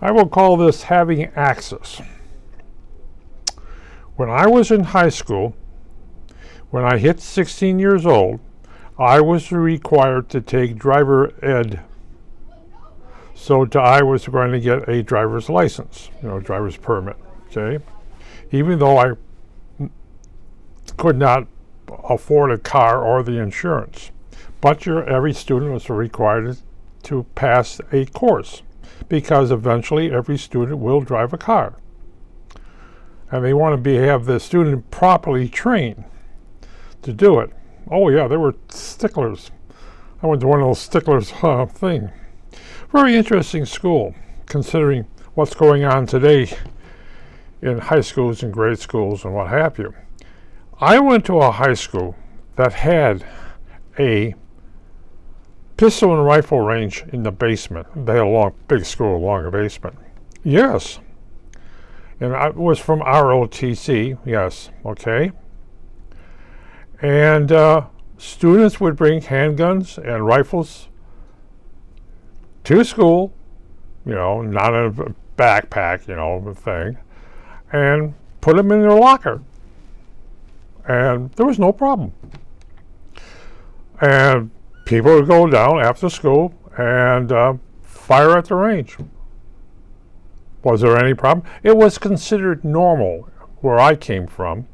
I will call this having access. When I was in high school, when I hit 16 years old, I was required to take driver ed. So I was going to get a driver's license, driver's permit, okay? Even though I could not afford a car or the insurance. But every student was required to pass a course because eventually every student will drive a car. And they want to have the student properly trained to do it. Oh yeah, there were sticklers. I went to one of those sticklers thing. Very interesting school, considering what's going on today in high schools and grade schools and what have you. I went to a high school that had a pistol and rifle range in the basement. They had a big school along the basement. Yes. And I was from ROTC, yes, okay. And students would bring handguns and rifles to school, not in a backpack, thing, and put them in their locker. And there was no problem. And people would go down after school and fire at the range. Was there any problem? It was considered normal where I came from.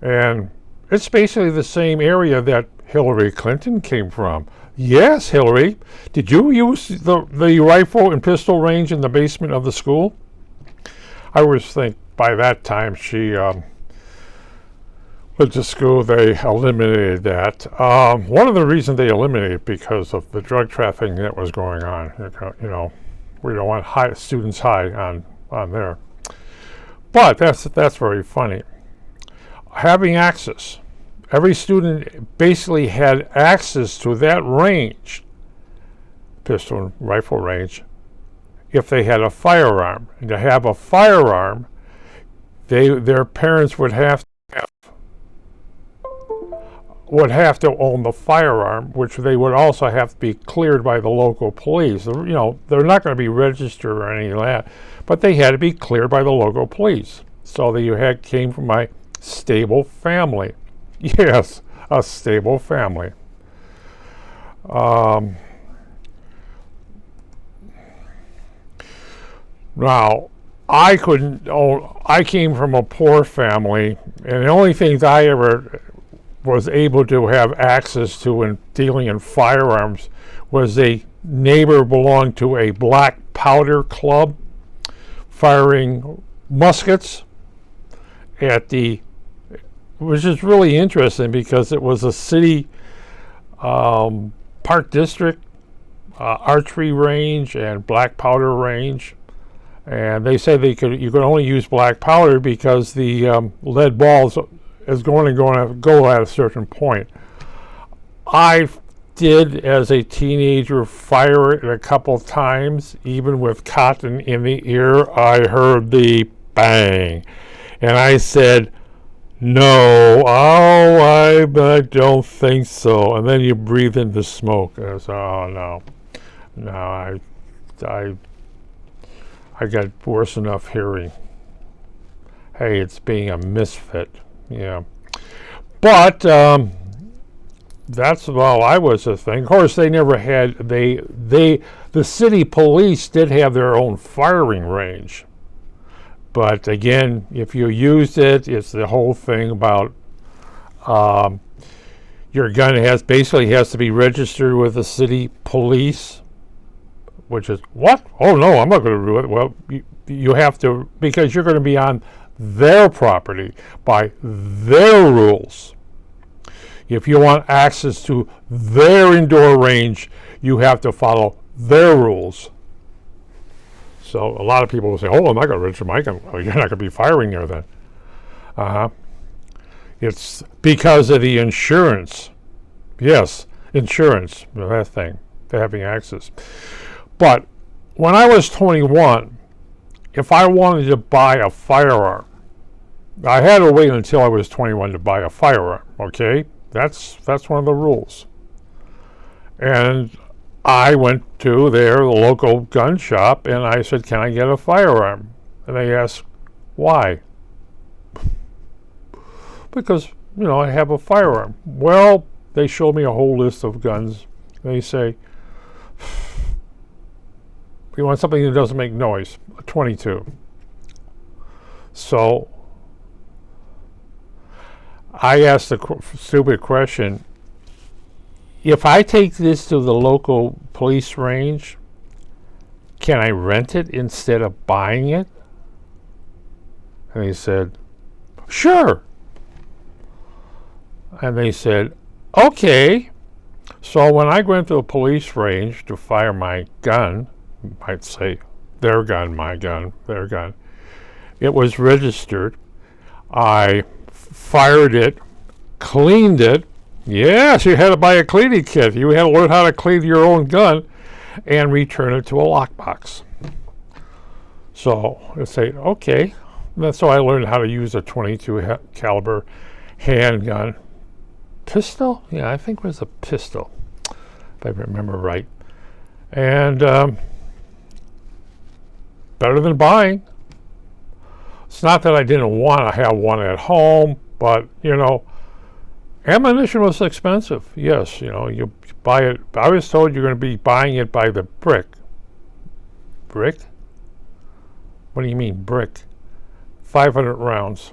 And it's basically the same area that Hillary Clinton came from. Yes, Hillary. Did you use the rifle and pistol range in the basement of the school? I always think by that time she went to school, they eliminated that. One of the reasons they eliminated it because of the drug trafficking that was going on. We don't want students high on there. But that's very funny. Having access. Every student basically had access to that range, pistol and rifle range, if they had a firearm. And to have a firearm, their parents would have to own the firearm, which they would also have to be cleared by the local police. They're not going to be registered or any of that, but they had to be cleared by the local police. So that came from a stable family. Yes, a stable family. Now, I came from a poor family, and the only things I ever was able to have access to in dealing in firearms was a neighbor belonged to a black powder club firing muskets which is really interesting because it was a city park district archery range and black powder range, and they say you could only use black powder because the lead balls is going to go at a certain point. I did, as a teenager, fire it a couple times, even with cotton in the ear. I heard the bang, and I said, "No, I don't think so." And then you breathe in the smoke. And I said, "Oh no, I got worse enough hearing." Hey, it's being a misfit. Yeah, but that's all I was a thing. Of course, they never had the city police did have their own firing range, but again, if you used it, it's the whole thing about your gun has to be registered with the city police, which is what? Oh no, I'm not going to do it. Well, you have to, because you're going to be on their property by their rules. If you want access to their indoor range, you have to follow their rules. So a lot of people will say, "Oh, I'm not going to register my gun." Well, you're not going to be firing there then. It's because of the insurance. Yes, insurance, that thing, to having access. But when I was 21, if I wanted to buy a firearm, I had to wait until I was 21 to buy a firearm, okay? That's one of the rules. And I went to the local gun shop and I said, can I get a firearm? And they asked, why? Because, I have a firearm. Well, they showed me a whole list of guns. They say, you want something that doesn't make noise, a 22. So I asked the stupid question, if I take this to the local police range, can I rent it instead of buying it? And he said, sure. And they said, okay. So when I went to the police range to fire my gun, might say their gun, my gun, their gun, it was registered. I fired it, cleaned it. Yes, you had to buy a cleaning kit. You had to learn how to clean your own gun and return it to a lockbox. So I say, okay. And that's how I learned how to use a 22 caliber handgun. Pistol? Yeah, I think it was a pistol, if I remember right. And better than buying. It's not that I didn't want to have one at home, but, ammunition was expensive. Yes, you buy it. I was told you're going to be buying it by the brick. Brick? What do you mean, brick? 500 rounds.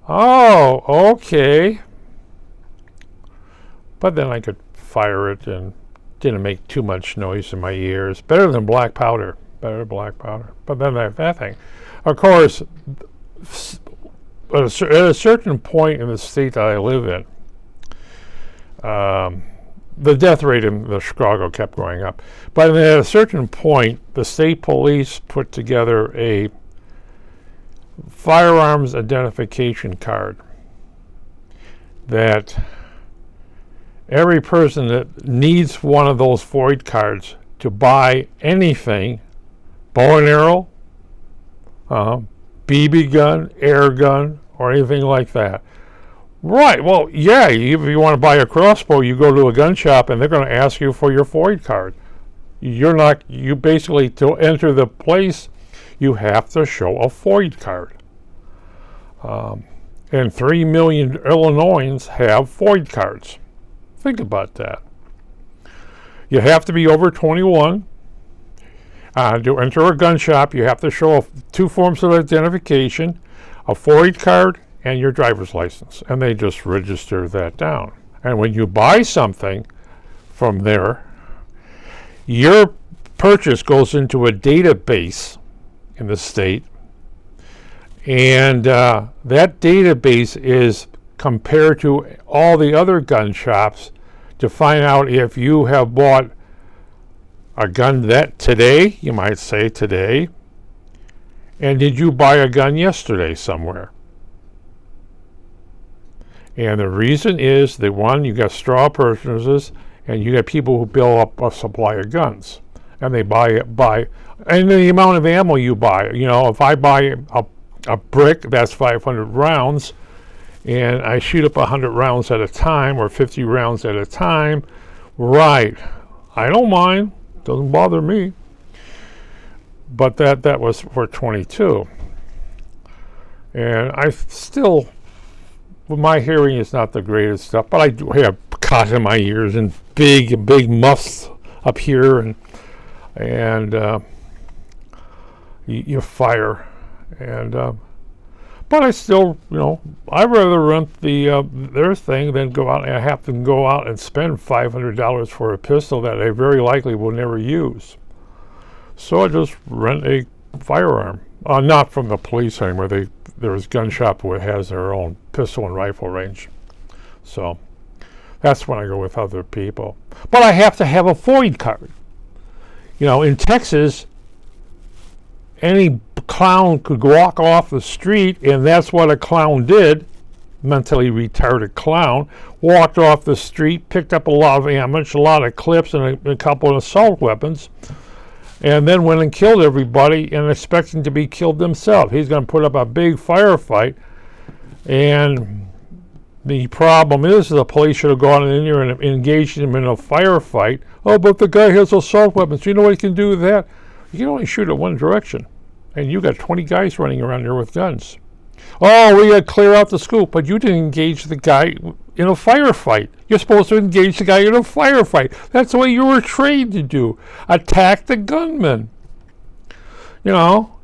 Oh, okay. But then I could fire it and didn't make too much noise in my ears. Better than black powder. Better than black powder. But then that thing. Of course, at a certain point in the state that I live in, the death rate in the Chicago kept going up. But at a certain point, the state police put together a firearms identification card that every person that needs one of those void cards to buy anything, bow and arrow, BB gun, air gun, or anything like that. Right, well, yeah, if you want to buy a crossbow, you go to a gun shop and they're going to ask you for your void card. You basically, to enter the place, you have to show a void card. And 3 million Illinoisans have void cards. Think about that. You have to be over 21. To enter a gun shop, you have to show two forms of identification, a void card, and your driver's license. And they just register that down. And when you buy something from there, your purchase goes into a database in the state. And that database is compared to all the other gun shops to find out if you have bought a gun that today, you might say today, and did you buy a gun yesterday somewhere? And the reason is that one, you got straw purchases, and you got people who build up a supply of guns, and they buy and the amount of ammo you buy. If I buy a brick, that's 500 rounds, and I shoot up 100 rounds at a time or 50 rounds at a time. Right, I don't mind. Doesn't bother me. But that was for 22. And I still, my hearing is not the greatest stuff, but I do have cotton in my ears and big muffs up here, and you fire. And but I still, I'd rather rent their thing than go out and have to go out and spend $500 for a pistol that I very likely will never use. So I just rent a firearm, not from the police anymore. There's a gun shop that has their own pistol and rifle range. So that's when I go with other people. But I have to have a void card. In Texas, any clown could walk off the street, and that's what a clown did. Mentally retarded clown walked off the street, picked up a lot of ammunition, a lot of clips, and a couple of assault weapons, and then went and killed everybody and expecting to be killed himself. He's going to put up a big firefight, and The problem is the police should have gone in there and engaged him in a firefight. Oh, but the guy has assault weapons. You know what he can do with that? You can only shoot in one direction. And you got 20 guys running around there with guns. Oh, we got to clear out the school. But you didn't engage the guy in a firefight. You're supposed to engage the guy in a firefight. That's the way you were trained to do. Attack the gunman. You know,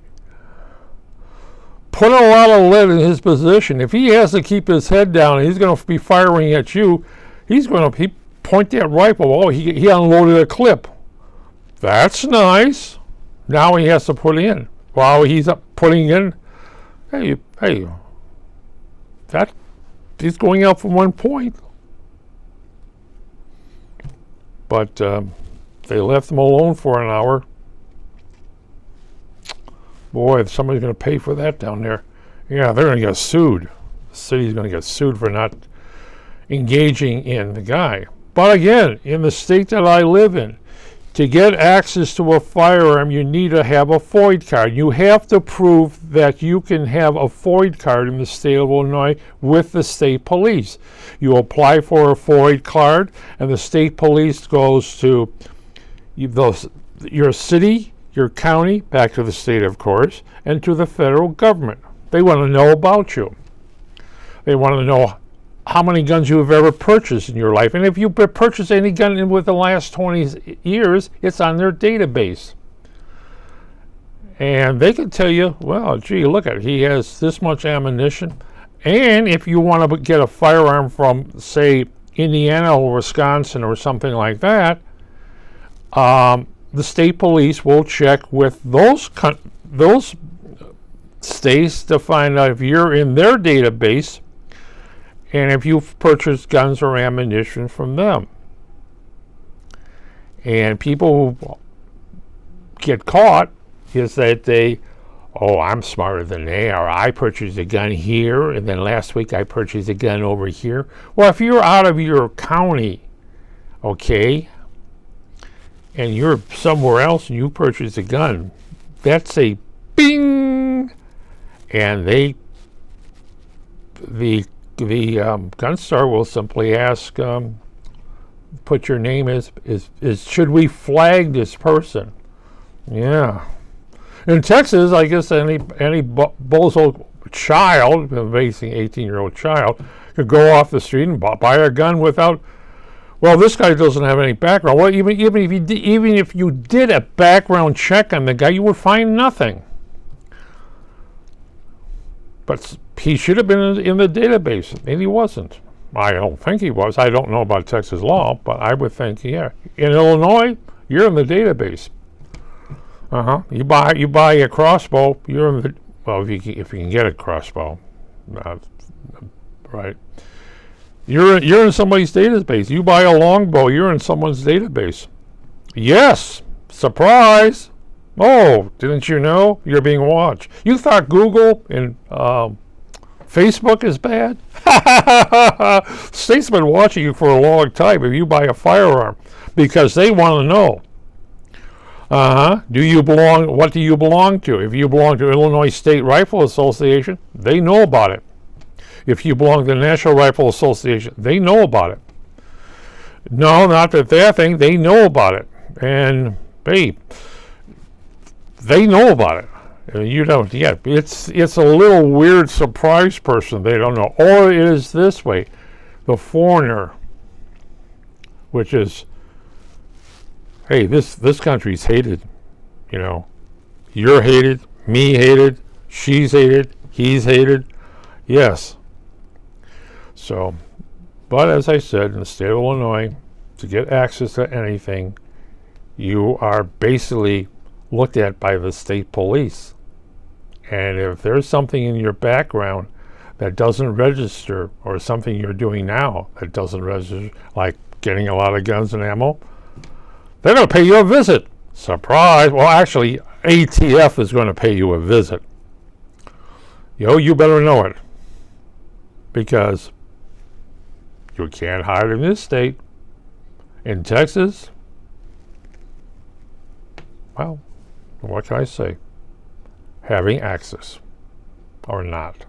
put a lot of lead in his position. If he has to keep his head down and he's going to be firing at you, he's going to point that rifle. Oh, he unloaded a clip. That's nice. Now he has to put in. While he's up putting in, hey, that he's going out from 1 point. But they left him alone for an hour. Boy, somebody's going to pay for that down there. Yeah, they're going to get sued. The city's going to get sued for not engaging in the guy. But again, in the state that I live in, to get access to a firearm, you need to have a FOID card. You have to prove that you can have a FOID card in the state of Illinois with the state police. You apply for a FOID card, and the state police goes to your city, your county, back to the state, of course, and to the federal government. They want to know about you. They want to know how many guns you have ever purchased in your life. And if you purchased any gun within the last 20 years, it's on their database. And they can tell you, well, gee, look at it. He has this much ammunition. And if you want to get a firearm from, say, Indiana or Wisconsin or something like that, the state police will check with those states to find out if you're in their database and if you've purchased guns or ammunition from them. And people who get caught is that I'm smarter than they are. I purchased a gun here, and then last week I purchased a gun over here. Well, if you're out of your county, okay, and you're somewhere else and you purchase a gun, that's a bing, and the gun store will simply ask, put your name is should we flag this person? Yeah. In Texas, I guess any bozo child, basically 18-year-old child, could go off the street and buy a gun without, well, this guy doesn't have any background. Well, even if you did a background check on the guy, you would find nothing. But he should have been in the database, and he wasn't. I don't think he was. I don't know about Texas law, but I would think, yeah. In Illinois, you're in the database. You buy a crossbow, you're in the, well, if you can get a crossbow, right? You're in somebody's database. You buy a longbow, you're in someone's database. Yes, surprise. Oh, didn't you know? You're being watched. You thought Google and Facebook is bad? State's been watching you for a long time if you buy a firearm because they want to know. What do you belong to? If you belong to Illinois State Rifle Association, they know about it. If you belong to the National Rifle Association, they know about it. No, not that thing. They know about it. And, hey, they know about it. You don't yet. It's a little weird surprise person. They don't know. Or it is this way. The foreigner, which is, hey, this country's hated. You know, you're hated, me hated, she's hated, he's hated. Yes. So, but as I said, in the state of Illinois, to get access to anything, you are basically looked at by the state police. And if there's something in your background that doesn't register, or something you're doing now that doesn't register, like getting a lot of guns and ammo, they're going to pay you a visit. Surprise. Well, actually, ATF is going to pay you a visit. You better know it. Because you can't hide in this state. In Texas, well, what can I say? Having access or not.